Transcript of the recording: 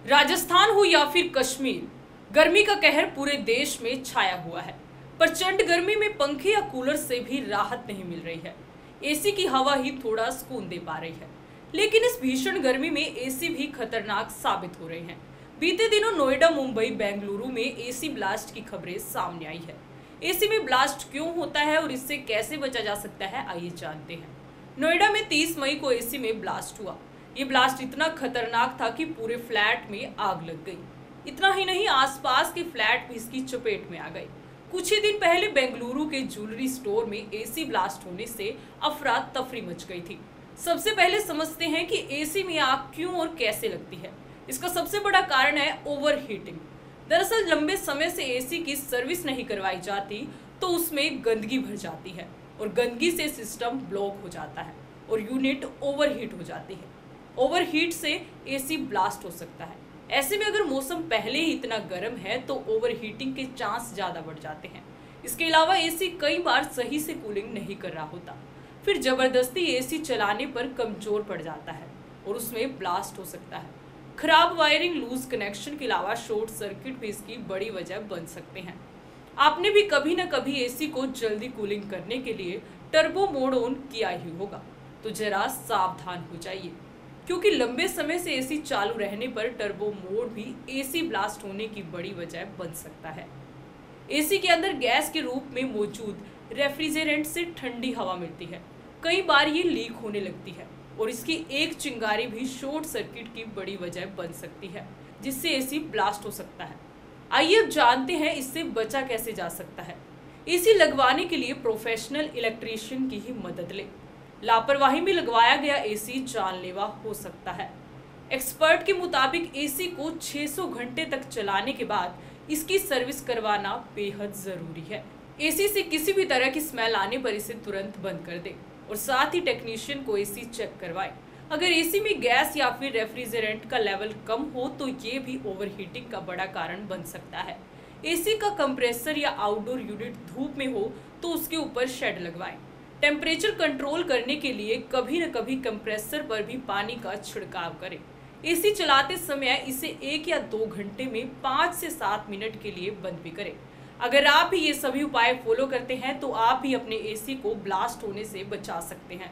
राजस्थान हो या फिर कश्मीर, गर्मी का कहर पूरे देश में छाया हुआ है। प्रचंड गर्मी में पंखे या कूलर से भी राहत नहीं मिल रही है। एसी की हवा ही थोड़ा सुकून दे पा रही है, लेकिन इस भीषण गर्मी में एसी भी खतरनाक साबित हो रहे हैं। बीते दिनों नोएडा, मुंबई, बेंगलुरु में एसी ब्लास्ट की खबरें सामने आई है। एसी में ब्लास्ट क्यों होता है और इससे कैसे बचा जा सकता है, आइए जानते हैं। नोएडा में 30 मई को एसी में ब्लास्ट हुआ। ये ब्लास्ट इतना खतरनाक था कि पूरे फ्लैट में आग लग गई। इतना ही नहीं, आसपास के फ्लैट भी इसकी चपेट में आ गए। कुछ ही दिन पहले बेंगलुरु के ज्वेलरी स्टोर में एसी ब्लास्ट होने से अफरा तफरी मच गई थी। सबसे पहले समझते हैं कि एसी में आग क्यों और कैसे लगती है। इसका सबसे बड़ा कारण है ओवरहीटिंग। दरअसल लंबे समय से एसी की सर्विस नहीं करवाई जाती तो उसमें गंदगी भर जाती है और गंदगी से सिस्टम ब्लॉक हो जाता है और यूनिट ओवरहीट हो जाती है। ओवरहीट से एसी ब्लास्ट हो सकता है। ऐसे में अगर मौसम पहले ही इतना गर्म है तो ओवरहीटिंग के चांस ज़्यादा बढ़ जाते हैं। इसके अलावा एसी कई बार सही से कूलिंग नहीं कर रहा होता, फिर जबरदस्ती एसी चलाने पर कमजोर पड़ जाता है और उसमें ब्लास्ट हो सकता है। खराब वायरिंग, लूज कनेक्शन के अलावा शॉर्ट सर्किट भी इसकी बड़ी वजह बन सकते हैं। आपने भी कभी न कभी एसी को जल्दी कूलिंग करने के लिए टर्बो मोड ऑन किया ही होगा, तो जरा सावधान हो जाइए, क्योंकि लंबे समय से एसी चालू रहने पर टर्बो मोड भी एसी ब्लास्ट होने की बड़ी वजह बन सकता है। एसी के अंदर गैस के रूप में मौजूद रेफ्रिजरेंट से ठंडी हवा मिलती है। कई बार ये लीक होने लगती है और इसकी एक चिंगारी भी शॉर्ट सर्किट की बड़ी वजह बन सकती है, जिससे एसी ब्लास्ट हो सकता है। आइए अब जानते हैं इससे बचा कैसे जा सकता है। एसी लगवाने के लिए प्रोफेशनल इलेक्ट्रीशियन की ही मदद लें। लापरवाही में लगवाया गया एसी जानलेवा हो सकता है। एक्सपर्ट के मुताबिक एसी को 600 घंटे तक चलाने के बाद इसकी सर्विस करवाना बेहद जरूरी है। एसी से किसी भी तरह की स्मेल आने पर इसे तुरंत बंद कर दें और साथ ही टेक्नीशियन को एसी चेक करवाएं। अगर एसी में गैस या फिर रेफ्रिजरेंट का लेवल कम हो तो ये भी ओवरहीटिंग का बड़ा कारण बन सकता है। एसी का कंप्रेसर या आउटडोर यूनिट धूप में हो तो उसके ऊपर शेड लगवाएं। टेम्परेचर कंट्रोल करने के लिए कभी न कभी कंप्रेसर पर भी पानी का छिड़काव करें। एसी चलाते समय इसे 1 या 2 घंटे में 5 से 7 मिनट के लिए बंद भी करें। अगर आप भी ये सभी उपाय फॉलो करते हैं तो आप भी अपने एसी को ब्लास्ट होने से बचा सकते हैं।